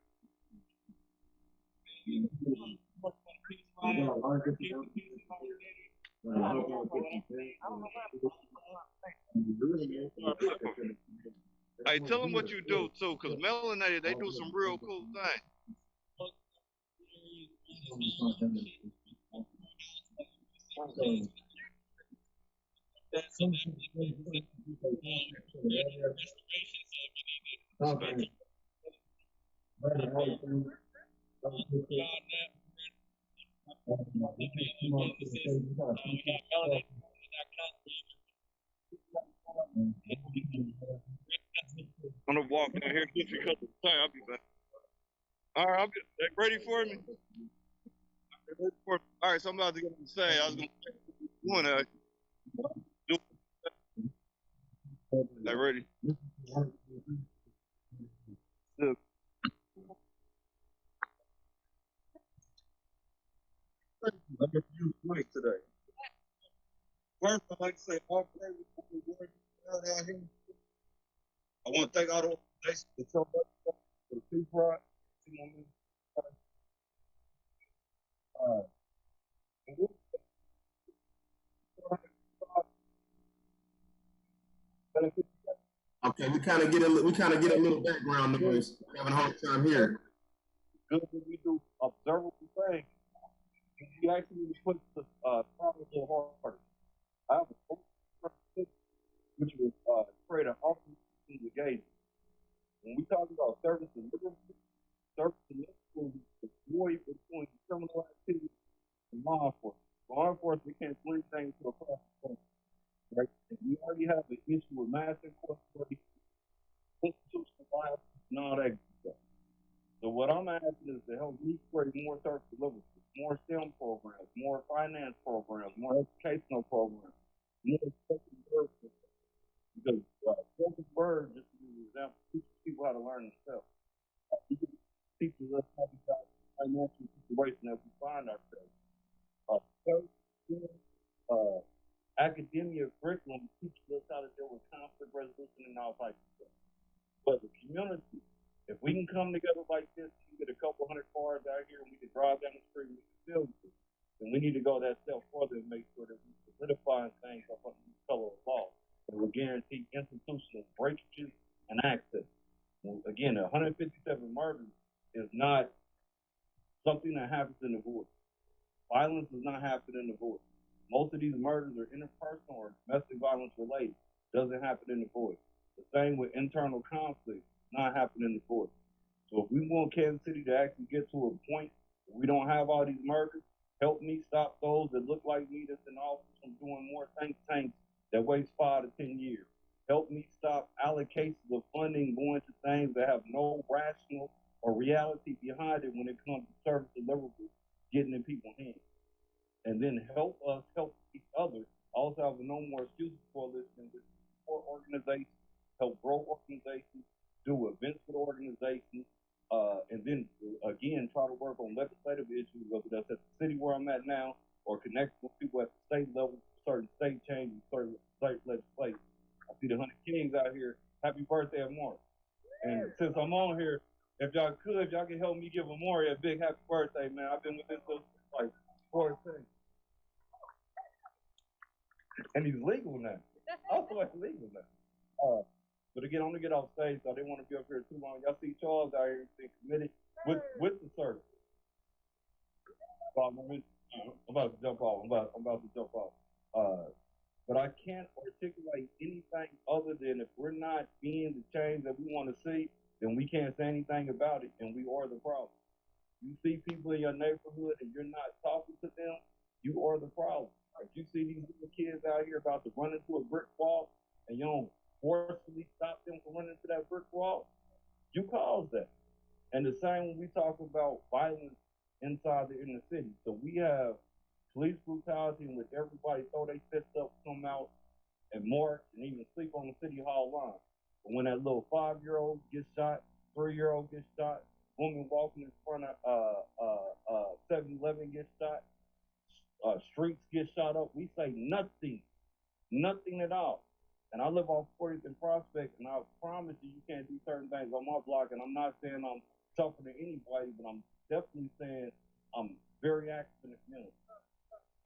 Hey, tell them what you do too, cause melanated they do some real cool things. I'm gonna walk down here just because of the time. I'll be back. All right, they ready for me? All right, so I'm about to get to say. I was gonna doing that. They ready? Look. Let me use Mike today. First, I'd like to say all praise to the Lord out here. I want to thank all the organizations that showed up for the Peace Ride. Okay, we kind of get a little background noise. Having a hard time hearing. Good that we do observable things. We actually put the problem a little harder. I have a which was create an office engagement. When we talk about service delivery is the void between criminal activity and law enforcement. Law enforcement can't bring things to a process. Right? And we already have an issue with mass incarceration, institutional violence, and all that good stuff. So what I'm asking is to help me create more service delivery, more STEM programs, more finance programs, more educational programs, more spoken word programs. Because spoken word, just to give you an example, teaches people how to learn themselves. Teaches us how to got financial situation that we find ourselves. Academia curriculum teaches us how to deal with conflict resolution and all types of stuff. But the community, if we can come together like this, we get a couple hundred cars out here and we can drive down the street and we can still do it. And we need to go that step further and make sure that we solidify things up under the color of law. And we guarantee institutional breakages and access. Well, again, 157 murders is not something that happens in the void. Violence does not happen in the void. Most of these murders are interpersonal or domestic violence related. Doesn't happen in the void. The same with internal conflict, not happen in the void. So if we want Kansas City to actually get to a point where we don't have all these murders, help me stop those that look like me that's in office from doing more think tanks that waste 5 to 10 years. Help me stop allocations of funding going to things that have no rational or reality behind it when it comes to service deliverables getting in people's hands. And then help us help each other. Also have a No More Excuses coalition with support organizations, help grow organizations, do events with organizations, and then again try to work on legislative issues, whether that's at the city where I'm at now or connect with people at the state level, certain state changes, certain state legislation. I see the 100 Kings out here. Happy birthday, Amari. And since I'm on here, if y'all can help me give Amari a big happy birthday, man. I've been with this since like 14. And he's legal now. Also, it's legal now. But again, I'm gonna get off stage, so I didn't want to be up here too long. Y'all see Charles out here being committed with the service. I'm about to jump off. I'm about to jump off. But I can't articulate anything other than if we're not being the change that we want to see, then we can't say anything about it, and we are the problem. You see people in your neighborhood and you're not talking to them, you are the problem. If you see these little kids out here about to run into a brick wall and you don't forcefully stop them from running into that brick wall, you caused that. And the same when we talk about violence inside the inner city. So we have police brutality in which everybody throw their fists up, come out and march and even sleep on the city hall line. But when that little 5-year-old gets shot, 3-year-old gets shot, woman walking in front of 7-Eleven gets shot, streets get shot up, we say nothing at all. And I live off 40th and Prospect, and I promise you, you can't do certain things on my block. And I'm not saying I'm tougher than anybody, but I'm definitely saying I'm very active in the community.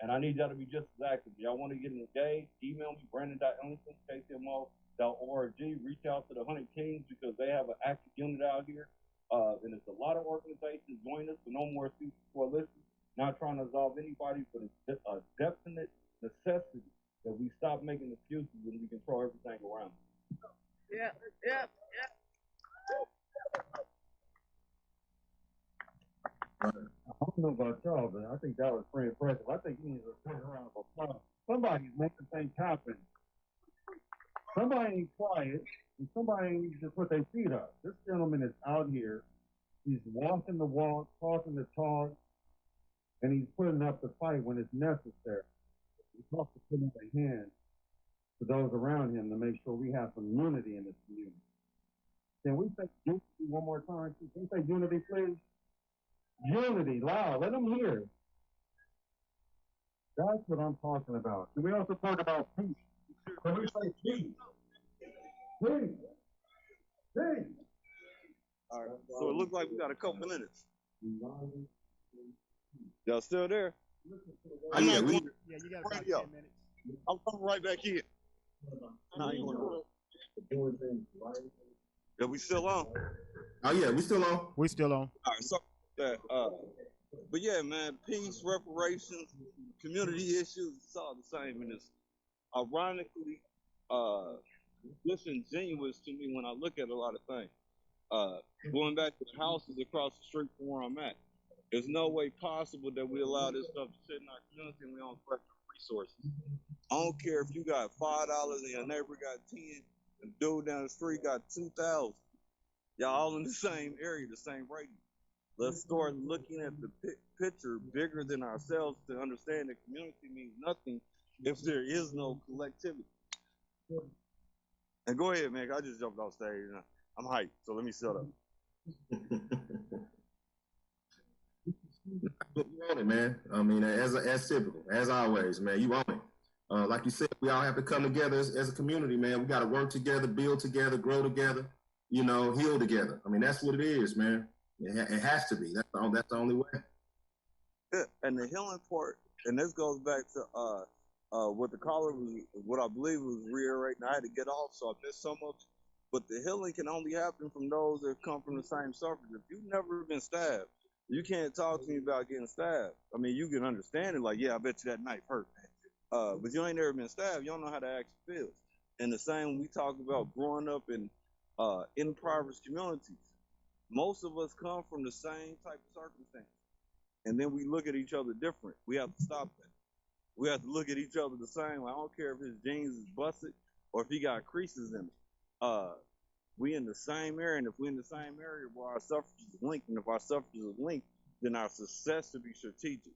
And I need y'all to be just as active. Y'all want to get engaged, email me, Brandon.Ellington, KCMO.org. Reach out to the 100 Kings because they have an active unit out here. And it's a lot of organizations join us, but no more excuses for listening. Not trying to absolve anybody, but it's a definite necessity that we stop making excuses and we control everything around us. Yeah. I don't know about y'all, but I think that was pretty impressive. I think he needs a turn around of applause. Somebody's making things happen. Somebody ain't quiet, and somebody needs to put their feet up. This gentleman is out here. He's walking the walk, talking the talk, and he's putting up the fight when it's necessary. He's also putting up a hand to those around him to make sure we have some unity in this community. Can we say unity one more time? Can we say unity, please? Unity, loud. Let them hear. That's what I'm talking about. Can we also talk about peace? Can we say peace? Peace. Peace. All right. So it looks like we got a couple minutes. Y'all still there? I'm not going. Yeah, you got about 10 minutes. I'm coming right back in. No, you going Yeah, we still on? Oh yeah, we still on. We still on. All right, so that but yeah, man, peace, reparations, community issues, it's all the same, and it's ironically disingenuous to me when I look at a lot of things. Going back to the houses across the street from where I'm at, there's no way possible that we allow this stuff to sit in our community and we don't collect the resources. I don't care if you got $5 and your neighbor got 10, and dude down the street got 2,000. Y'all all in the same area, the same rating. Let's start looking at the picture bigger than ourselves to understand that community means nothing if there is no collectivity. And go ahead, man. I just jumped off stage. I'm hyped, so let me shut up. You own it, man. I mean, as typical, as always, man. You own it. Like you said, we all have to come together as a community, man. We got to work together, build together, grow together, heal together. I mean, that's what it is, man. It has to be. That's the only way. Yeah, and the healing part, and this goes back to what the caller was, what I believe was reiterating. I had to get off, so I missed some of it. But the healing can only happen from those that come from the same suffrage. If you've never been stabbed, you can't talk to me about getting stabbed. I mean, you can understand it, like, yeah, I bet you that knife hurt, man. But you ain't never been stabbed. You don't know how that actually feels. And the same when we talk about growing up in impoverished communities. Most of us come from the same type of circumstance. And then we look at each other different. We have to stop that. We have to look at each other the same. I don't care if his jeans is busted or if he got creases in it. We in the same area, and if we're in the same area where our suffrage is linked, and if our suffrage is linked, then our success should be strategic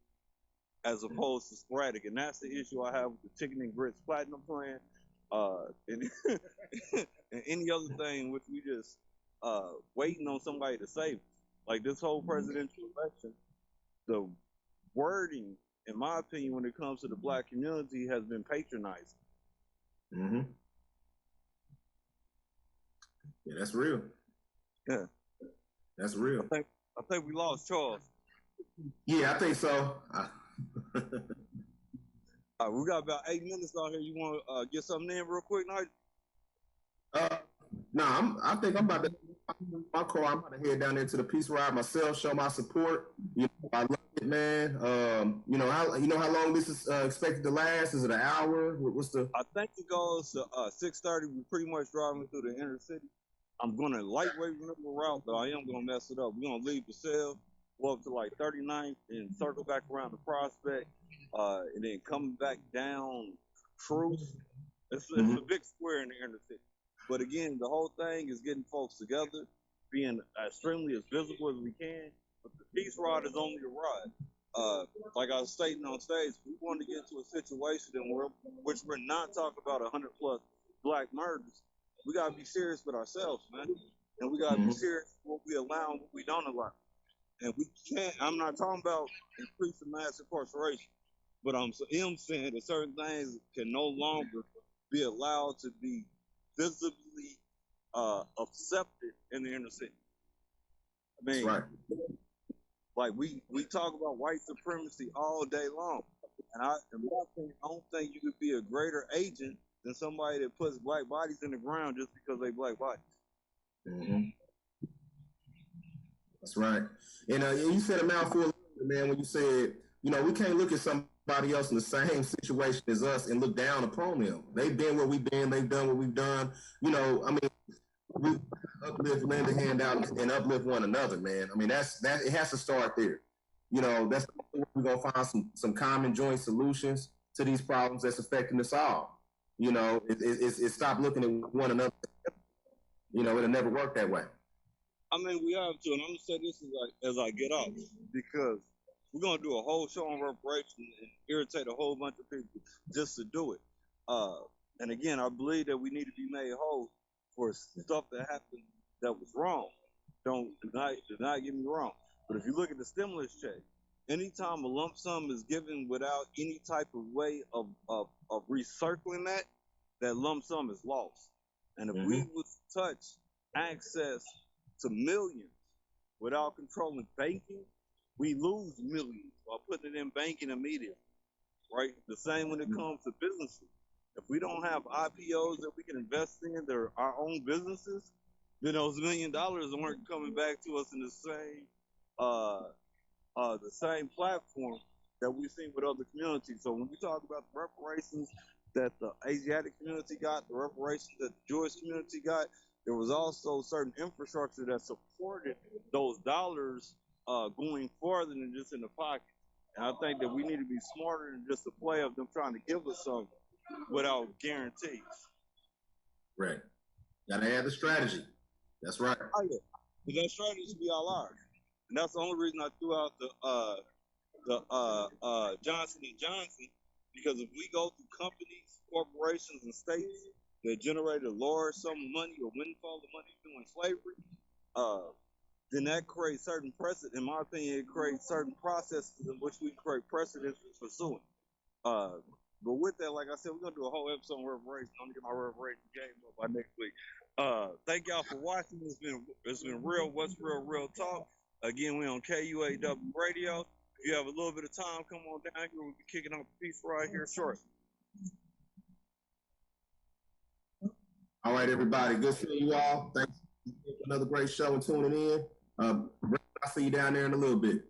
as opposed to sporadic. And that's the issue I have with the Chicken and Grits Platinum Plan, and, and any other thing which we just waiting on somebody to save us. Like this whole presidential election, the wording, in my opinion, when it comes to the black community, has been patronizing. Mm-hmm. Yeah, that's real. Yeah, that's real. I think we lost Charles. Yeah, I think so. All right, we got about 8 minutes out here. You want to get something in real quick, Nigel? No, I think I'm about to. My car. I'm about to head down there to the Peace Ride myself, show my support. I love it, man. How long this is expected to last? Is it an hour? What's the? I think it goes to 6:30. We're pretty much driving through the inner city. I'm gonna lightweight remember route, but I am gonna mess it up. We're gonna leave the cell, go up to like 39th, and circle back around the Prospect, and then come back down Truce. It's a big square in the inner city. But again, the whole thing is getting folks together, being extremely as visible as we can. But the Peace Ride is only a ride. Like I was stating on stage, we want to get into a situation in which we're not talking about 100+ black murders. We gotta be serious with ourselves, man, and we gotta be serious with what we allow and what we don't allow. And we can't. I'm not talking about increasing mass incarceration, but I'm saying that certain things can no longer be allowed to be visibly accepted in the inner city. I mean, right. Like we talk about white supremacy all day long, and in my opinion, I don't think you could be a greater agent than somebody that puts black bodies in the ground just because they black bodies. Mm-hmm. That's right. And you said a mouthful, man, when you said, we can't look at somebody else in the same situation as us and look down upon them. They've been where we've been. They've done what we've done. I mean, we uplift, lend a hand out, and uplift one another, man. I mean, that it has to start there. That's we're gonna find some common joint solutions to these problems that's affecting us all. It stop looking at one another. It'll never work that way. I mean, we have to, and I'm gonna say this as I get off, because we're gonna do a whole show on reparations and irritate a whole bunch of people just to do it. And again, I believe that we need to be made whole for stuff that happened that was wrong. Do not get me wrong. But if you look at the stimulus check, anytime a lump sum is given without any type of way of recircling that lump sum is lost. And if we would touch access to millions without controlling banking, we lose millions by putting it in banking immediately, right? The same when it comes to businesses. If we don't have IPOs that we can invest in, they're our own businesses, then those $1 million aren't coming back to us in the same platform that we've seen with other communities. So when we talk about the reparations that the Asiatic community got, the reparations that the Jewish community got, there was also certain infrastructure that supported those dollars going farther than just in the pocket. And I think that we need to be smarter than just a play of them trying to give us something without guarantees. Right. Gotta have the strategy. That's right. Oh, yeah. But that strategy should be all ours. And that's the only reason I threw out the Johnson & Johnson, because if we go through companies, corporations, and states that generated a large sum of money or windfall of money doing slavery, then that creates certain precedent. In my opinion, it creates certain processes in which we create precedents for suing. But with that, like I said, we're gonna do a whole episode on reparations. I'm gonna get my reparations game up by next week. Thank y'all for watching. It's been real. What's real talk. Again, we're on KUAW Radio. If you have a little bit of time, come on down here. We'll be kicking off the piece right here shortly. All right, everybody. Good seeing you all. Thanks for another great show and tuning in. I'll see you down there in a little bit.